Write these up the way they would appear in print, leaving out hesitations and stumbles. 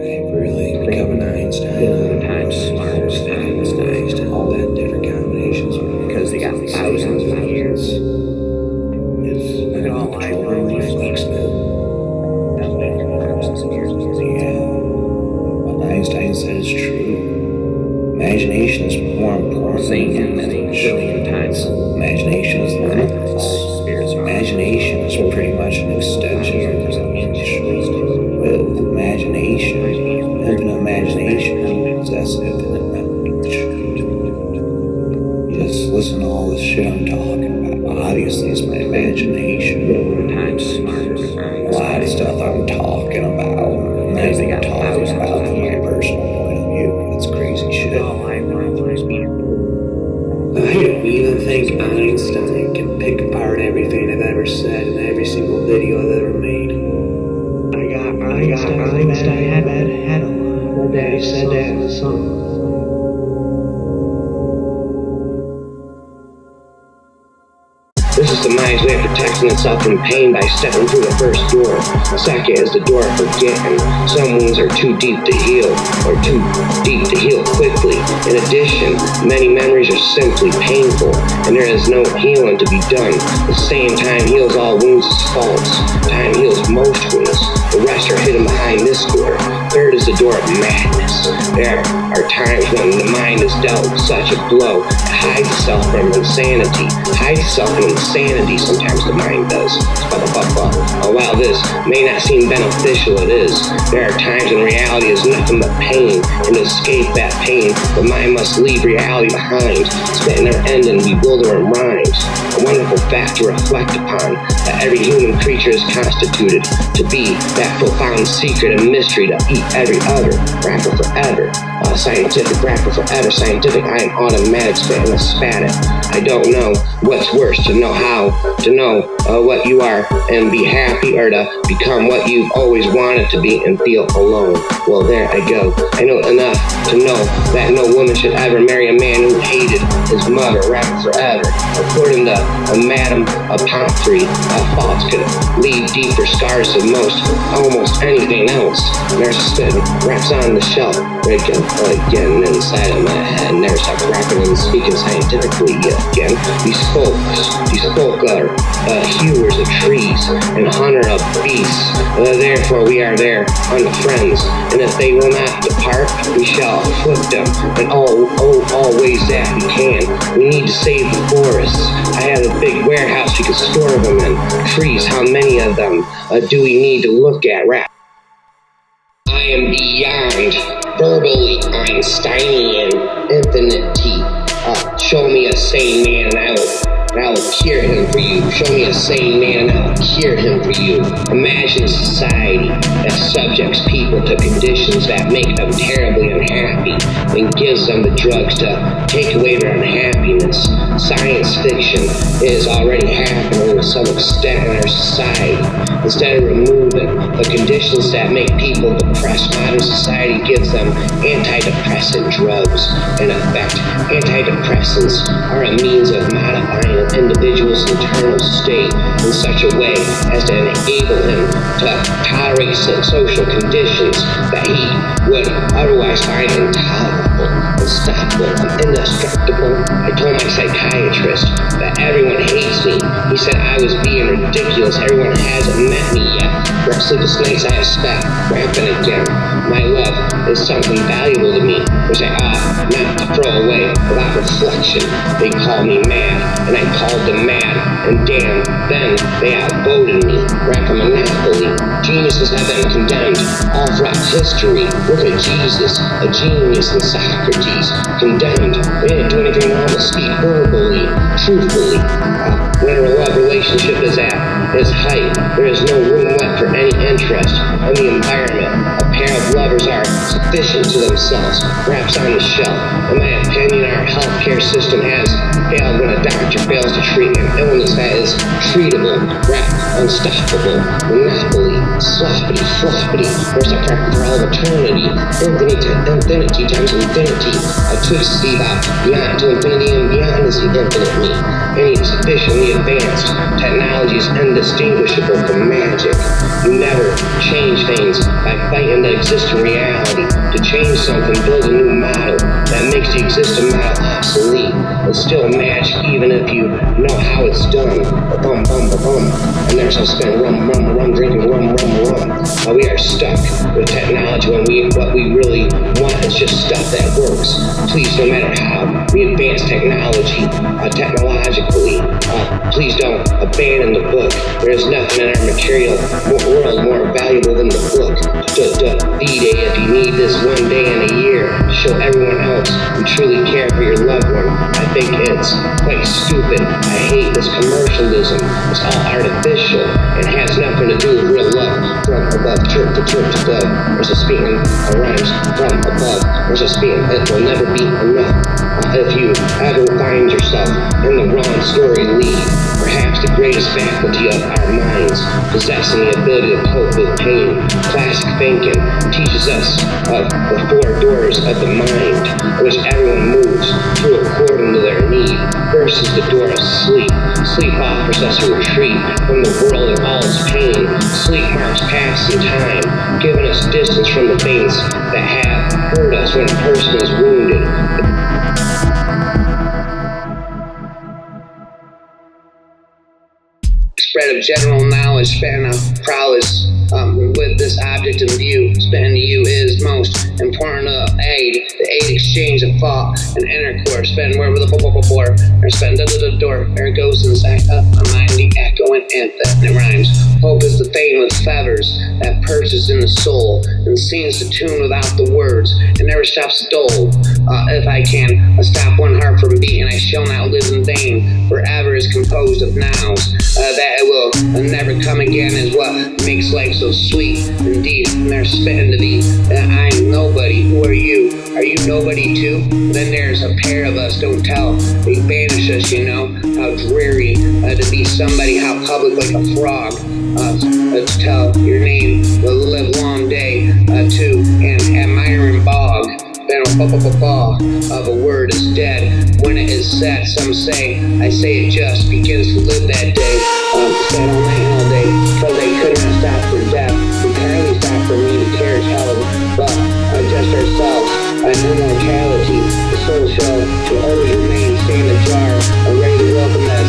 really become an Einstein, times smarter than Einstein, all that different combinations because they got thousands of years. It's been all controlling these weeks now. Thousands of years. Yeah, what Einstein said is true. Imagination is more important than a billion times. Imagination is limitless. Imagination is pretty much an extension of the infinite. With imagination, infinite imagination possesses infinite knowledge. Just listen to all this shit I'm talking about. Obviously, it's my imagination. Times smarter. A lot of stuff I'm talking about. I'm not even talking about from my personal point of view. It's crazy shit. I don't even think Einstein can pick apart everything I've ever said in every single video I've ever made. Einstein had a line. He said that in the song. This is the mind's way of protecting itself from pain by stepping through the first door. The second is the door of forgetting. Some wounds are too deep to heal, or too deep to heal quickly. In addition, many memories are simply painful, and there is no healing to be done. The same time heals all wounds is false. Time heals most wounds. The rest are hidden behind this door. Third is the door of madness. There are times when the mind is dealt such a blow to hide itself from insanity. Hide itself from insanity, sometimes the mind does. While this may not seem beneficial, it is. There are times when reality is nothing but pain, and to escape that pain, the mind must leave reality behind, spitting their end in bewildering rhymes. A wonderful fact to reflect upon, that every human creature is constituted to be that profound secret and mystery to eat every other rapper forever. Scientific rapper forever. Scientific, I am automatic, spitting a spat it. I don't know what's worse, to know how, to know what you are and be happy, or to become what you've always wanted to be and feel alone. Well, there I go. I know enough to know that no woman should ever marry a man who hated his mother, rapper forever. According to Madame Pomfrey, thoughts could leave deeper scars than almost anything else. There's spitting raps on the shelf. There you go. Getting inside of my head, and there's start rapping and speaking scientifically again. These folk are hewers of trees and hunter of beasts. Therefore we are their unfriends, and if they will not depart, we shall afflict them in all ways that we can. We need to save the forests. I have a big warehouse we can store them in. Trees, how many of them do we need to look at? Rap. I am beyond verbally Einsteinian infinity. Show me a sane man and I will cure him for you. Show me a sane man and I will cure him for you. Imagine a society that subjects people to conditions that make them terribly unhappy and gives them the drugs to take away their unhappiness. Science fiction is already happening to some extent in our society. Instead of removing the conditions that make people depressed, modern society gives them antidepressant drugs. In effect, antidepressants are a means of modifying an individual's internal state in such a way as to enable him to tolerate social conditions that he would otherwise find intolerable, unstoppable, indestructible. I told my psychiatrist that everyone hates me. He said I was being ridiculous. Everyone hasn't met me yet. Sleepless nights I expect, rapping again. My love is something valuable to me, which I ought not to throw away without reflection. They called me mad, and I called them mad, and damn, then they outvoted me. Rap a monopoly. Geniuses have been condemned all throughout history. Look at Jesus, a genius, and Socrates, condemned. They didn't do anything wrong to speak verbally, truthfully. When a love relationship is at its height, there is no room left for any interest in the environment. A pair of lovers are sufficient to themselves, perhaps on the shelf. In my opinion, our healthcare system has failed when a doctor fails to treat an illness that is treatable, unstoppable, monopoly, sloppity, floppity. There's a prep for all of eternity, infinity times infinity. A twisty about beyond to infinity and beyond is the infinite me. Any sufficiently advanced technology is indistinguishable from magic. You never change things by fighting the existing reality. To change something, build a new model that makes the existing model obsolete. It's still magic even if you know how it's done. Bum, bum, bum, bum. And there's no spin rum, rum, rum, drinking rum, rum, rum. We are stuck with technology when what we really want is just stuff that works. Please, no matter how we advance technology, technologically, please don't abandon the book. There is nothing in our material world more valuable than the book. D-Day, if you need this one day in a year to show everyone else you truly care for your loved one. I think it's quite stupid. I hate this commercialism. It's all artificial. It has nothing to do with real love. From above, chirp to dove. There's a speaking of rhymes from above. There's a speaking. It will never be enough. If you ever find yourself in the wrong story lead, perhaps the greatest faculty of our minds, possessing the ability to cope with pain. Classic thinking teaches us of the four doors of the mind, which everyone moves through according to their need. First is the door of sleep. Sleep offers us a retreat from the world and all its pain. Sleep marks passing time, giving us distance from the things that have hurt us when a person is wounded. Spread of general knowledge, span of prowess with this object in view. Spend to you is most important to aid, the aid exchange of thought and intercourse. Spend where with a or spend the door. There it goes inside up my mind, the echo and anthem. It rhymes. Hope is the thing with feathers that perches in the soul and sings the tune without the words. It never stops dull. If I can stop one heart from beating, I shall not live in vain. Forever is composed of nows. That it will never come again is what makes life so sweet. Indeed, and they're spitting to thee that I'm nobody. Who are you? Are you nobody too? Then there's a pair of us, don't tell. They banish us, you know. How dreary to be somebody, how public like a frog. To tell your name, the live long day, too, and admiring bog. Then of a word is dead when it is said. Some say, I say it just begins to live that day. Said all night and all day, cause they could not stop for death. We can hardly stop for me to care hell, but just ourselves, immortality. The soul shall always remain, stand ajar, ready to welcome that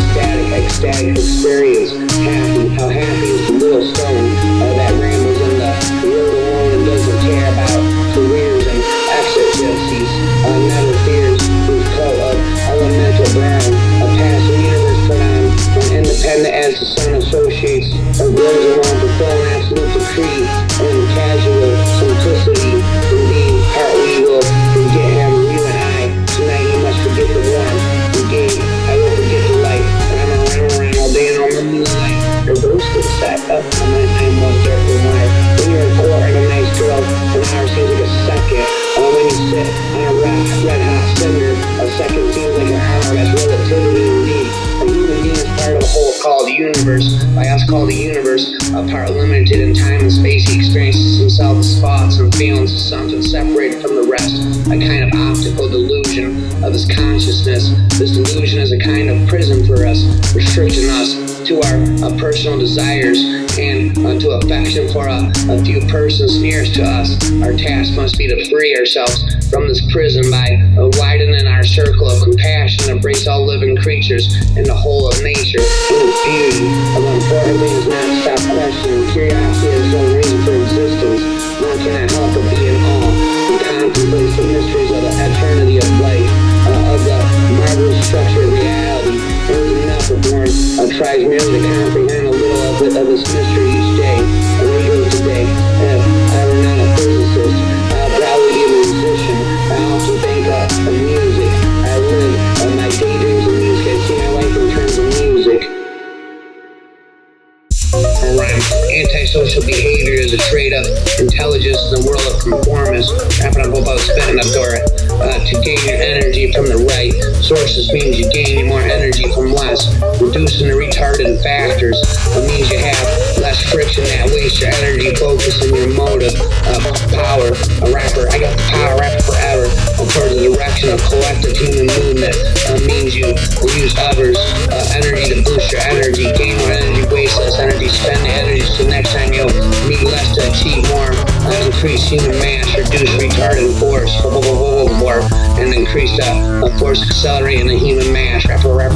ecstatic experience. Happy, how happy is the little stone that rambles in the road alone and doesn't care about careers and exigencies. Never fears whose coat of elemental brown, a past universe put on, and independent as the sun associates, or grows along fulfilling absolute decree and casual simplicity. Indeed, heart we will forget him, you and I. Tonight you must forget the warmth you gave. I will forget the light, and I'm around all day and all the moonlight. Your ghost is set up, and then I'm one dirt reminder. When you're in court and a nice girl, an hour seems like a second. When you sit on a red hot cinder, a second seems like an hour. That's relativity indeed. A human being is part of a whole called the universe. By us called the universe, a part limited in time and space. He experiences himself as thoughts and feelings as something separated from the rest. A kind of optical delusion of his consciousness. This delusion is a kind of prison for us, restricting us to our personal desires and to affection for a few persons nearest to us. Our task must be to free ourselves from this prison by widening our circle of compassion, embrace all living creatures and the whole of nature. In its beauty of important things, not stop questioning. Curiosity has no reason for existence. One cannot help but be in awe and contemplate the mysteries of the eternity of life, of the marvelous structure of reality. It was enough if one tries merely to comprehend a little of this mystery each day. And we go today. If I were not a physicist, I'd probably be a musician. I often think of music. I live my daydreams of music. I see my life in terms of music. Rhyme. Antisocial behavior is a trait of intelligence in the world of conformist, wrapping up about spitting up door. To gain your energy from the right sources means you gain more energy from less, reducing the retardant factors. It means you have less friction that wastes your energy, focusing your motive of power. A rapper, I got the power, rapper forever. According to the direction of collective human movement means you use others' energy to boost your energy, gain more energy, waste less energy, spend the energy so next time you'll need less to achieve more. Increase human mass, reduce retardant force, and increase the force accelerating the human mass. Rap.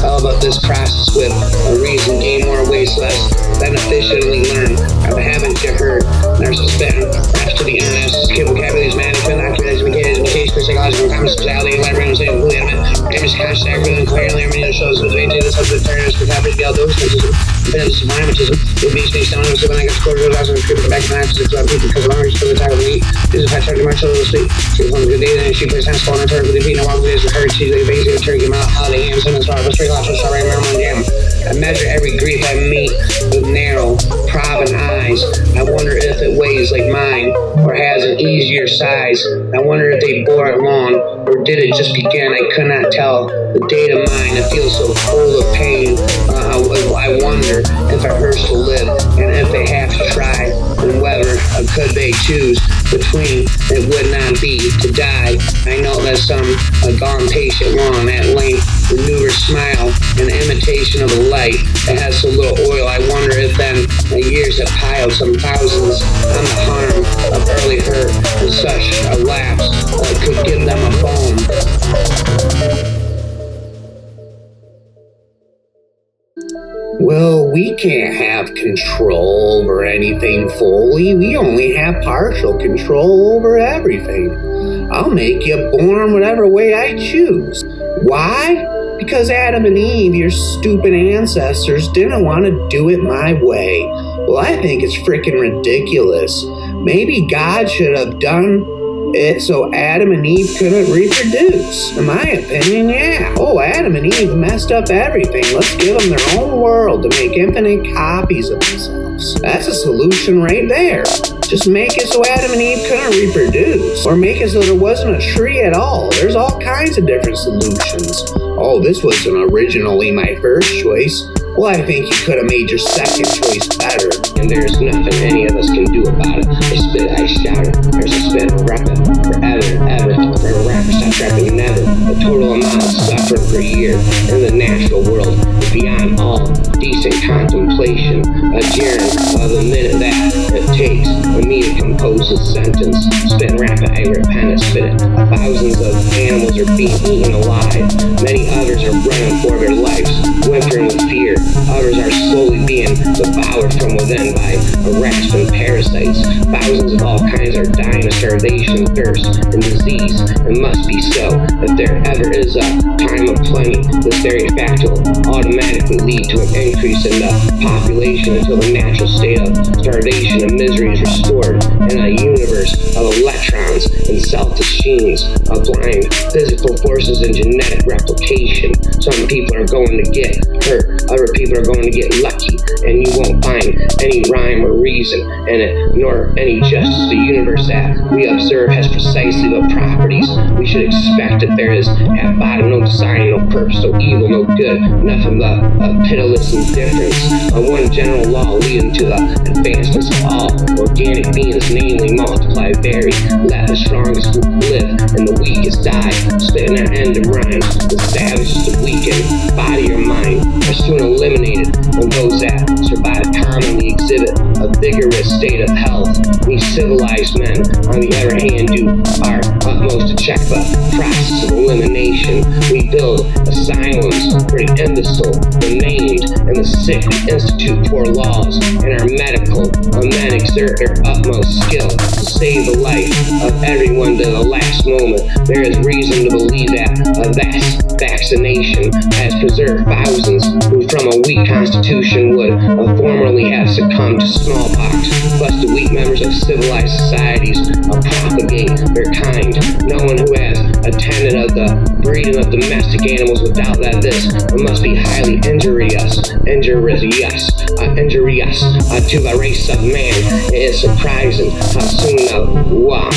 All about this process with a reason, gain more, waste less, beneficially learn. Haven't you heard? There's a spitting raps to the internet, skill vocabularies, management, occupations, psychological, common speciality, library, saying, who element, image, conscious, everything, clearly, everything shows, so maintain the subject, fairness, vocabulary, diagnosis, independence, magnetism, the beach, they sound, so when I get to quarter, those and people back to my access, because I'm already still the time of the meat. This is how I try to march a little sleep. She was on a good day, and she plays hands, falling on her, with the beat, and walk with his courage, she's like, basically, turkey, mouth, holiday, yams, and star, but straight lots of strawberry, marimon, jam. I measure every grief I meet with narrow, probing eyes. I wonder if it weighs like mine, or has an easier size. I wonder if they bore it long, or did it just begin? I could not tell. The date of mine, it feels so full of pain. I wonder if it hurts to live, and if they have to try, and whether could they choose between it would not be to die. I know that some gone patient long at length, maneuver smile, an imitation of a light that has so little oil. I wonder if then the years have piled some thousands on the harm of early hurt, and such a lapse could give them a bone. Well, we can't have control over anything fully. We only have partial control over everything. I'll make you born whatever way I choose. Why? Because Adam and Eve, your stupid ancestors, didn't want to do it my way. Well, I think it's freaking ridiculous. Maybe God should have done it so Adam and Eve couldn't reproduce. In my opinion, yeah. Oh, Adam and Eve messed up everything. Let's give them their own world to make infinite copies of themselves. That's a solution right there. Just make it so Adam and Eve couldn't reproduce. Or make it so there wasn't a tree at all. There's all kinds of different solutions. Oh, this wasn't originally my first choice. Well, I think you could have made your second choice better. And there's nothing any of us can do about it. I spit, I shout it. There's a spit, rap it, forever, ever. Forever rapper, stop rapping, never. The total amount of suffering per year in the natural world is beyond all decent contemplation. A germ of a minute that it takes for me to compose a sentence. Spit, rap it, I repent, spit it. Thousands of animals are being eaten alive. Many others are running for their lives, whimpering with fear. Others are slowly being devoured from within by rats and parasites. Thousands of all kinds are dying of starvation, thirst, and disease. It must be so. If there ever is a time of plenty, this very fact will automatically lead to an increase in the population until the natural state of starvation and misery is restored in a universe of electrons and self-machines, applying physical forces and genetic replication. Some people are going to get hurt, other people are going to get lucky, and you won't find any rhyme or reason in it, nor any justice. The universe that we observe has precisely the properties we should expect. That there is at bottom no design, no purpose, no evil, no good, nothing but pitiless indifference. One general law leading to the advancements of all organic beings, namely multiply, vary, let the strongest live and the weakest die. Spitting their end of rhymes, the savages, the weakened, body or mind, are soon eliminated, and those that survive commonly exhibit a vigorous state of health. We civilized men, on the other hand, do our utmost to check the process of elimination. We build asylums for the imbecile, the maimed, and the sick. We institute poor laws, and our medical men exert their utmost skill to save the life of everyone to the last moment. There is reason to believe that a vast vaccination has preserved thousands who from a weak constitution would formerly have succumbed to smallpox. Thus the weak members of civilized societies propagate their kind. No one who has a 10 independent of the breeding of domestic animals without that this must be highly injurious to the race of man. It is surprising how soon a want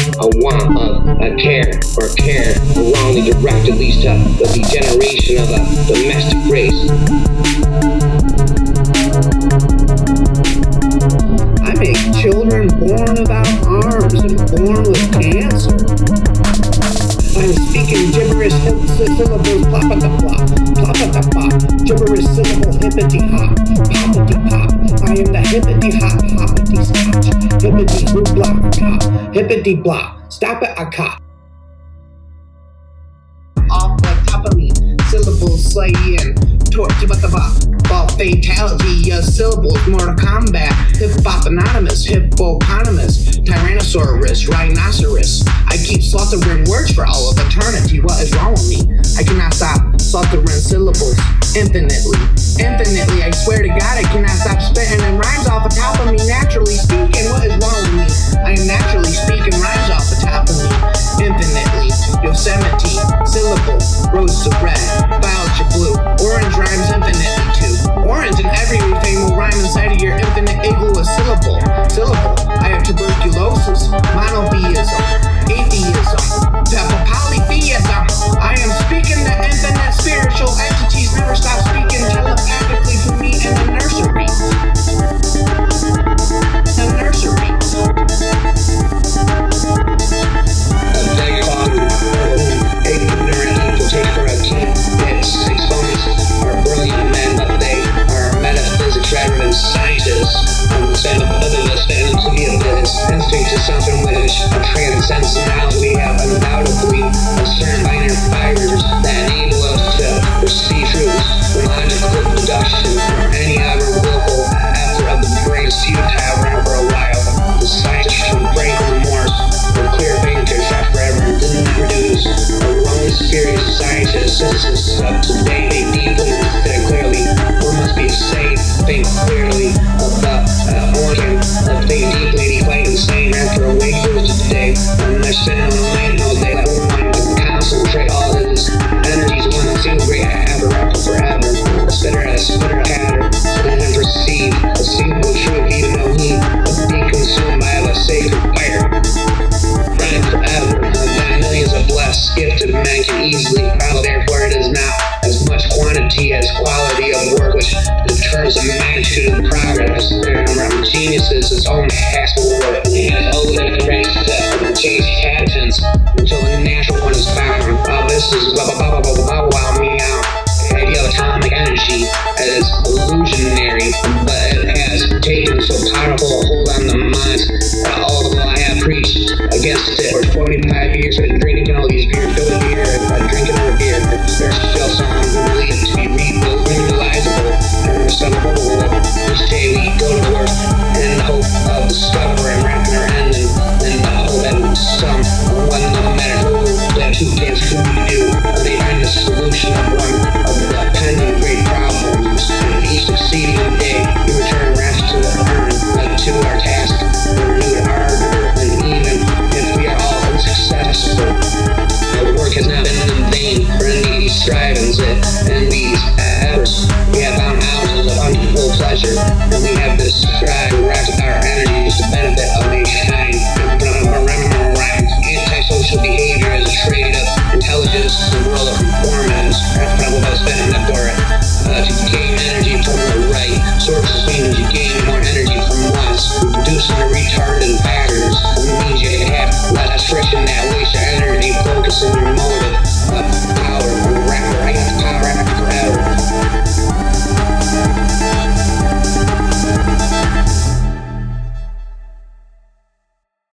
of care wrongly directed leads to the degeneration of the domestic race. I make children born without arms and born with cancer. I'm speaking gibberish syllables, plop-a-da-plop, plop-a-da-pop, gibberish syllable, hippity-hop, poppity-pop. I am the hippity-hop, hoppity-scotch, hippity-hoop-block-cop, hippity-block, stop it, a cop. Off the top of me, syllables slaying, torch about the bop, ball fatality, syllables, Mortal Kombat, hip-hop anonymous, hippopotamus, tyrannosaurus, rhinoceros. I keep slaughtering words for all of eternity. What is wrong with me? I cannot stop slaughtering syllables infinitely. I swear to God, I cannot stop spitting and rhymes off the top of me. Naturally speaking, what is wrong with me? I am naturally speaking rhymes off the top of me. Infinitely, Yosemite, syllable, rose to red, violet to blue, orange rhymes infinitely too. Orange and everything will rhyme inside of your infinite igloo. A syllable. I have tuberculosis, monotheism, atheism, polytheism. I am speaking the infinite spiritual entities. Never stop speaking telepathically to me in the nursery. A big father, ignorant people take for a kid. Its exponents are brilliant men, but they are metaphysics rather than scientists. Instead of other than to be a business, instinct is something which transcends knowledge. We have undoubtedly a certain binary fibers that enable us to perceive truths. Logical deduction or any other willful effort of the brain is futile for a while. The scientists from break remorse or clear thinkers have forever and didn't produce a wrongly serious scientist. Citizens of today, they deeply think clearly. One must be safe, think clearly of the organ of think deeply, decline insane after a wake goes today. Understand on the land all day that one can concentrate all his energies one single great apparatus forever. A spitter, pattern, and then perceive a single truth, even though he would be consumed by the sacred fire. Running forever, then millions of blessed, gifted men can easily follow. Therefore, it is not as much quantity as quality of work which determines the magnitude of progress. There are geniuses, its own taxable work, and all the race that change patterns until the natural one is found. This is wow meow. The idea of atomic energy is illusionary, but it has taken so powerful a hold on the minds that although I have preached against it for 25 years, it